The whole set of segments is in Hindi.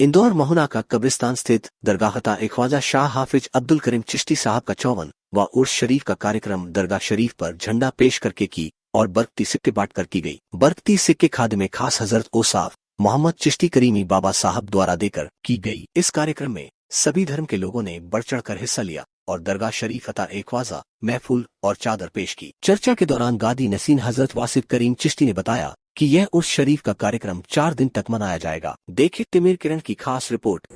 इंदौर महुना का कब्रिस्तान स्थित दरगाहता ख्वाजा शाह हाफिज अब्दुल करीम चिश्ती साहब का 54 व उर्स शरीफ का कार्यक्रम दरगाह शरीफ पर झंडा पेश करके की और बरकती सिक्के बांट कर की गई। बरकती सिक्के खादिम खास हजरत ओसाफ मोहम्मद चिश्ती करीमी बाबा साहब द्वारा देकर की गई। इस कार्यक्रम में सभी धर्म के लोगों ने बढ़ चढ़ कर हिस्सा लिया और दरगाह शरीफ अता ख्वाजा महफूल और चादर पेश की। चर्चा के दौरान गादी नसीन हजरत वासिफ करीम चिश्ती ने बताया कि यह उर्स शरीफ का कार्यक्रम 4 दिन तक मनाया जाएगा। देखिए तिमिर किरण की खास रिपोर्ट।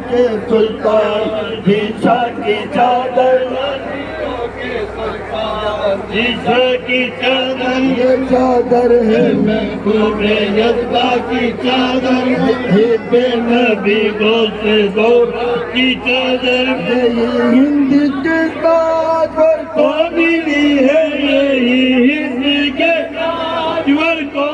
के सुल्तान जीसा की चादर, जीसा की चादर, ये चादर है महबूबे यज़्दा की चादर, हिब्बे नबी से दो की चादर, यही हिंद के ताजवर को मिली है, यही हिंद के ताजवर को।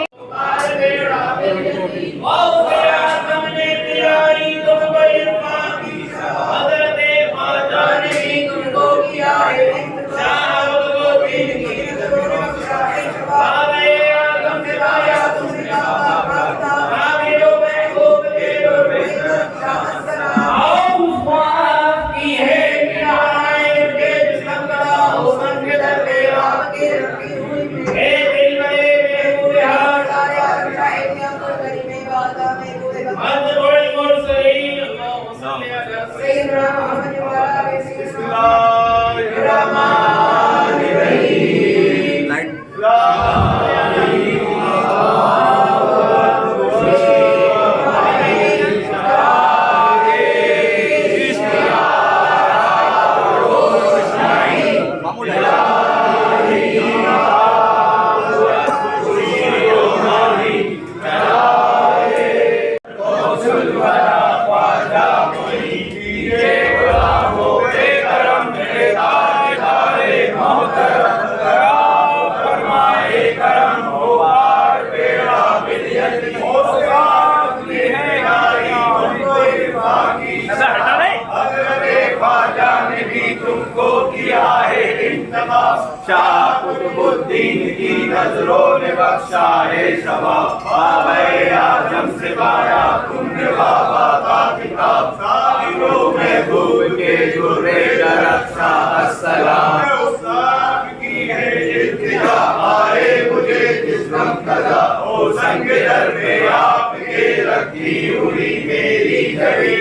शाह कुतुबुद्दीन की नजरों ने बख्शा है शबाब, बाबे आजम से पाया तुमने बाबा का किताब, साहिरों महबूब के जुर्रे रक्षा अस्सलाम, उस्ताद की है इल्तिजा आए मुझे जिस्म कदा, ओ संग दर पे आपके रखी हुई मेरी छवि,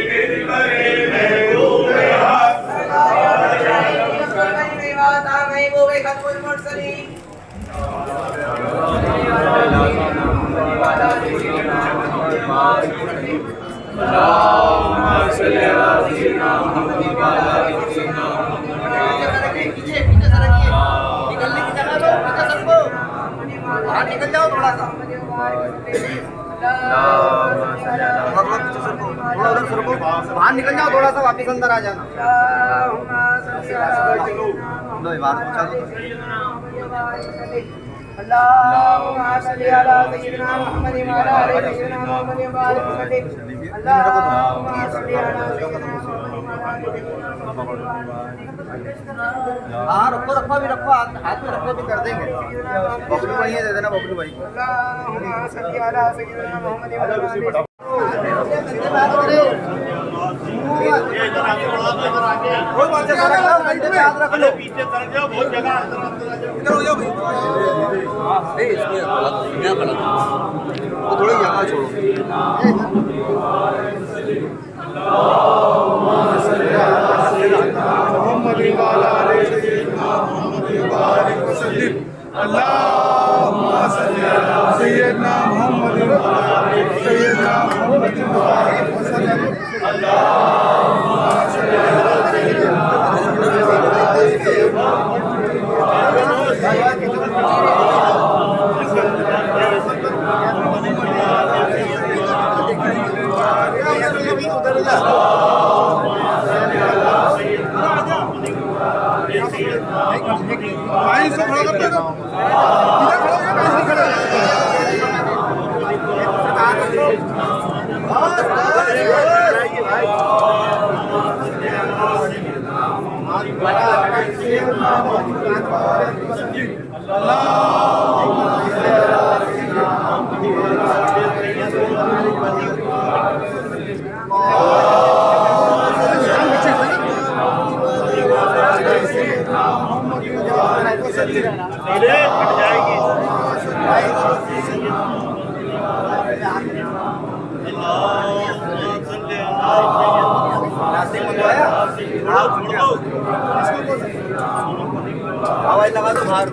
निकल जाओ थोड़ा सा, थोड़ा उधर सरको, बाहर निकल जाओ थोड़ा सा, वापिस अंदर आ जाना। हाँ रखो रखो भी रखो, हाथ में रखो भी कर देंगे। बबलू भाई दे देना, बबलू भाई पीछे तरफ जाओ, बहुत जगह इधर हो जाओ भाई। थोड़ी जगह छोड़ो। भाई सब खड़ा कर दो, इधर खड़ा हो, कट जाएगी। आवाज लगा दो बाहर।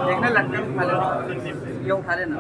देखना लटकन उठा लेना, ये उठा लेना।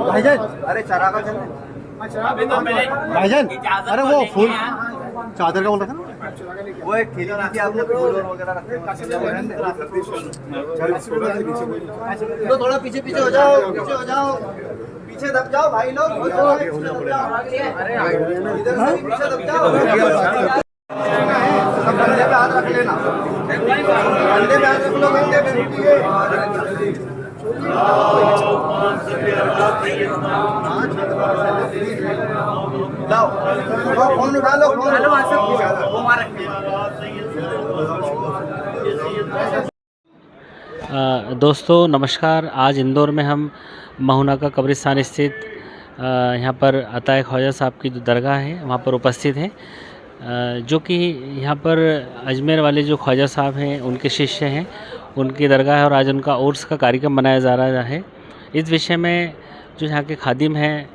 भाईजान, अरे चरा का चल भाईजान, अरे वो फूल चादर का बोल रहा था ना, वो एक थैली थी आपने फूल वगैरह रखते हैं। तो थोड़ा पीछे पीछे हो जाओ, पीछे हो जाओ, पीछे दब जाओ भाई लोग, अरे इधर से पीछे दब जाओ। कंधे पे हाथ रख लेना, कंधे पे हाथ रख लो, कंधे पे। लाओ फोन उठा लो, फोन दोस्तों नमस्कार। आज इंदौर में हम महुना का कब्रिस्तान स्थित यहाँ पर अताए ख्वाजा साहब की जो दरगाह है वहाँ पर उपस्थित हैं, जो कि यहाँ पर अजमेर वाले जो ख्वाजा साहब हैं उनके शिष्य हैं, उनकी दरगाह है और आज उनका उर्स का कार्यक्रम मनाया जा रहा है। इस विषय में जो यहाँ के खादिम हैं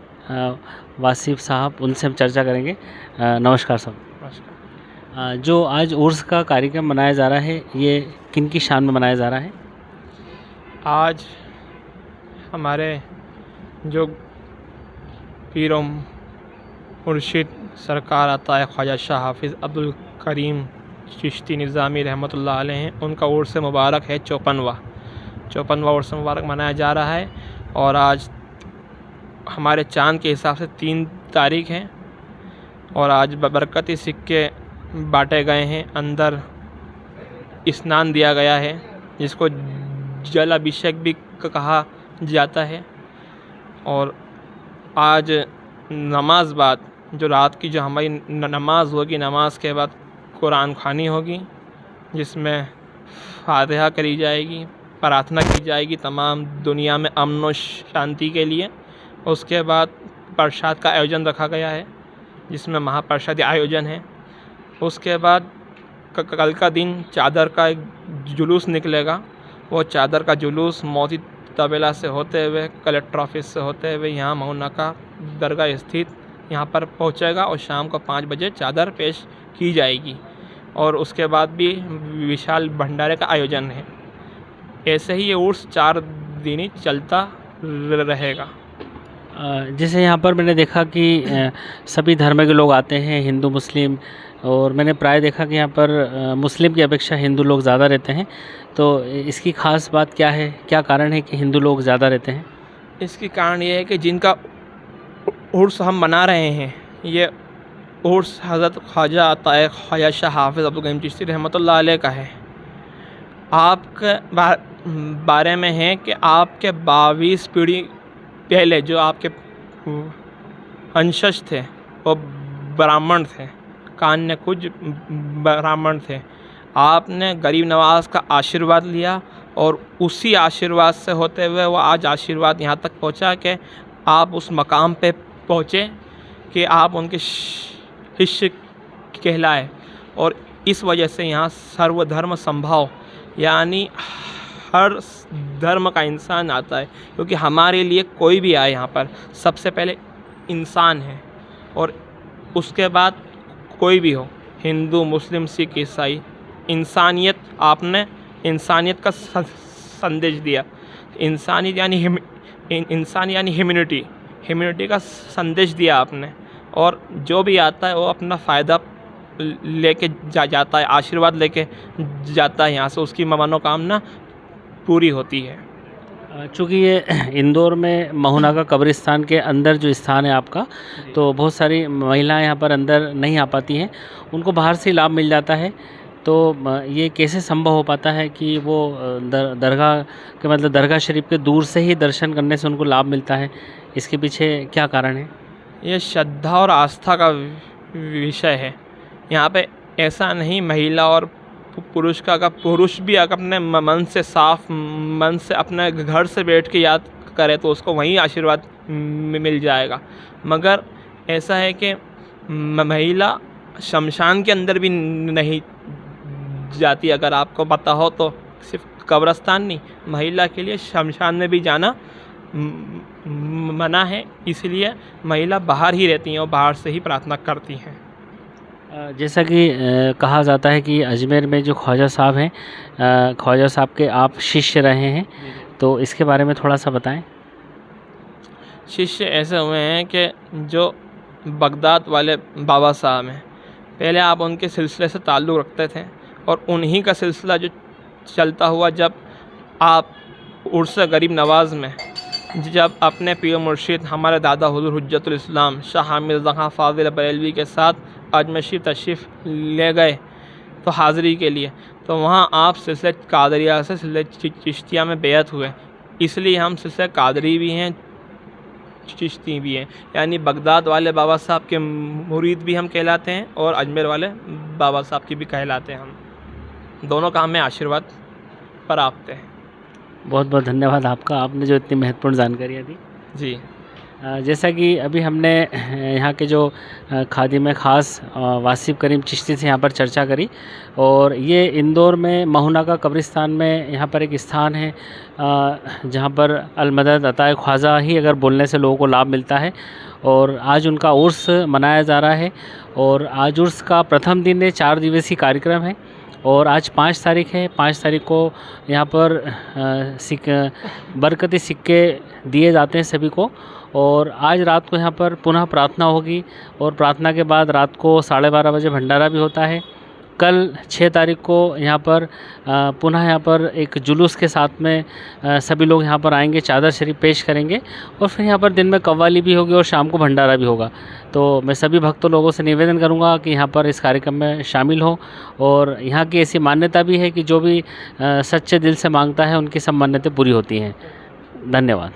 वासिफ साहब, उनसे हम चर्चा करेंगे। नमस्कार साहब। नमस्कार। जो आज उर्स का कार्यक्रम मनाया जा रहा है, ये किन की शान में मनाया जा रहा है? आज हमारे जो पीर मुर्शिद सरकार अताए ख्वाजा शाह हाफिज़ अब्दुल करीम चिश्ती निज़ामी रहमतुल्लाह अलैह हैं, उनका उर्स मुबारक है 54वां उर्स मुबारक मनाया जा रहा है। और आज हमारे चाँद के हिसाब से 3 तारीख है और आज बरकती सिक्के बांटे गए हैं, अंदर स्नान दिया गया है जिसको जल अभिषेक भी कहा जाता है। और आज नमाज बाद जो रात की जो हमारी नमाज होगी, नमाज के बाद कुरान ख़वानी होगी जिसमें फातिहा करी जाएगी, प्रार्थना की जाएगी तमाम दुनिया में अमन और शांति के लिए। उसके बाद प्रसाद का आयोजन रखा गया है जिसमें महाप्रसाद आयोजन है। उसके बाद कल का दिन चादर का एक जुलूस निकलेगा, वो चादर का जुलूस मोती तबेला से होते हुए कलेक्टर ऑफिस से होते हुए यहाँ महुना का दरगाह स्थित यहाँ पर पहुँचेगा और शाम को 5 बजे चादर पेश की जाएगी। और उसके बाद भी विशाल भंडारे का आयोजन है। ऐसे ही ये उर्स 4 दिन ही चलता रहेगा। जैसे यहाँ पर मैंने देखा कि सभी धर्म के लोग आते हैं, हिंदू मुस्लिम और मैंने प्राय देखा कि यहाँ पर मुस्लिम की अपेक्षा हिंदू लोग ज़्यादा रहते हैं। तो इसकी ख़ास बात क्या है, क्या कारण है कि हिंदू लोग ज़्यादा रहते हैं? इसकी कारण ये है कि जिनका उर्स हम मना रहे हैं, ये उर्स हज़रत ख्वाजा अता ख्वाजा शाह हाफिज़ अब्दुल करीम चिश्ती रहमतुल्लाह अलैह का है। आपके बारे में है कि आपके 22 पीढ़ी पहले जो आपके वंशज थे वो ब्राह्मण थे, कान्य कुछ ब्राह्मण थे। आपने गरीब नवाज का आशीर्वाद लिया और उसी आशीर्वाद से होते हुए वो आज आशीर्वाद यहाँ तक पहुँचा कि आप उस मकाम पे पहुँचे कि आप उनके शिष्य कहलाए। और इस वजह से यहाँ सर्वधर्म संभाव यानी हर धर्म का इंसान आता है, क्योंकि हमारे लिए कोई भी आए यहाँ पर सबसे पहले इंसान है और उसके बाद कोई भी हो, हिंदू मुस्लिम सिख ईसाई, इंसानियत। आपने इंसानियत का संदेश दिया। इंसानियत यानी ह्यूमैनिटी का संदेश दिया आपने। और जो भी आता है वो अपना फ़ायदा लेके जाता है, आशीर्वाद लेके जाता है यहाँ से, उसकी मनोकामना पूरी होती है। चूँकि ये इंदौर में महुना का कब्रिस्तान के अंदर जो स्थान है आपका, तो बहुत सारी महिलाएं यहाँ पर अंदर नहीं आ पाती हैं, उनको बाहर से लाभ मिल जाता है। तो ये कैसे संभव हो पाता है कि वो दरगाह के मतलब दरगाह शरीफ के दूर से ही दर्शन करने से उनको लाभ मिलता है? इसके पीछे क्या कारण है? ये श्रद्धा और आस्था का विषय है। यहाँ पे ऐसा नहीं महिला और पुरुष का, अगर पुरुष भी अगर अपने मन से साफ मन से अपने घर से बैठ के याद करे तो उसको वहीं आशीर्वाद मिल जाएगा। मगर ऐसा है कि महिला शमशान के अंदर भी नहीं जाती। अगर आपको पता हो तो सिर्फ कब्रिस्तान नहीं, महिला के लिए शमशान में भी जाना मना है, इसलिए महिला बाहर ही रहती हैं और बाहर से ही प्रार्थना करती हैं। जैसा कि कहा जाता है कि अजमेर में जो ख्वाजा साहब हैं, ख्वाजा साहब के आप शिष्य रहे हैं, तो इसके बारे में थोड़ा सा बताएं। शिष्य ऐसे हुए हैं कि जो बगदाद वाले बाबा साहब हैं, पहले आप उनके सिलसिले से ताल्लुक़ रखते थे और उन्हीं का सिलसिला जो चलता हुआ जब आप उर्स गरीब नवाज़ में जब अपने पीर मुर्शिद हमारे दादा हुज़ूर हुज्जतुल इस्लाम शाह हामिद ज़हाँ फ़ाज़िल बरेलवी के साथ अजमेर शरीफ तशरीफ़ ले गए तो हाज़िरी के लिए, तो वहाँ आप सिलसिले कादरिया से सिलसिले चिश्तिया में बैत हुए। इसलिए हम सिलसिले कादरी भी हैं, चिश्ती भी हैं, यानी बगदाद वाले बाबा साहब के मुरीद भी हम कहलाते हैं और अजमेर वाले बाबा साहब की भी कहलाते हैं। हम दोनों का हमें आशीर्वाद प्राप्त है। बहुत बहुत धन्यवाद आपका, आपने जो इतनी महत्वपूर्ण जानकारियाँ दी। जी, जैसा कि अभी हमने यहाँ के जो खादिम ख़ास वासिफ़ करीम चिश्ती से यहाँ पर चर्चा करी, और ये इंदौर में महुना का कब्रिस्तान में यहाँ पर एक स्थान है जहाँ पर अलमदद अता ख्वाजा ही अगर बोलने से लोगों को लाभ मिलता है। और आज उनका उर्स मनाया जा रहा है और आज उर्स का प्रथम दिन है, 4 दिवसीय कार्यक्रम है और आज 5 तारीख है। 5 तारीख को यहाँ पर बरकती सिक्के दिए जाते हैं सभी को, और आज रात को यहाँ पर पुनः प्रार्थना होगी और प्रार्थना के बाद रात को 12:30 बजे भंडारा भी होता है। कल 6 तारीख को यहाँ पर पुनः यहाँ पर एक जुलूस के साथ में सभी लोग यहाँ पर आएंगे, चादर शरीफ पेश करेंगे और फिर यहाँ पर दिन में कव्वाली भी होगी और शाम को भंडारा भी होगा। तो मैं सभी भक्तों लोगों से निवेदन करूँगा कि यहाँ पर इस कार्यक्रम में शामिल हो, और यहाँ की ऐसी मान्यता भी है कि जो भी सच्चे दिल से मांगता है उनकी सब मन्नतें पूरी होती हैं। धन्यवाद।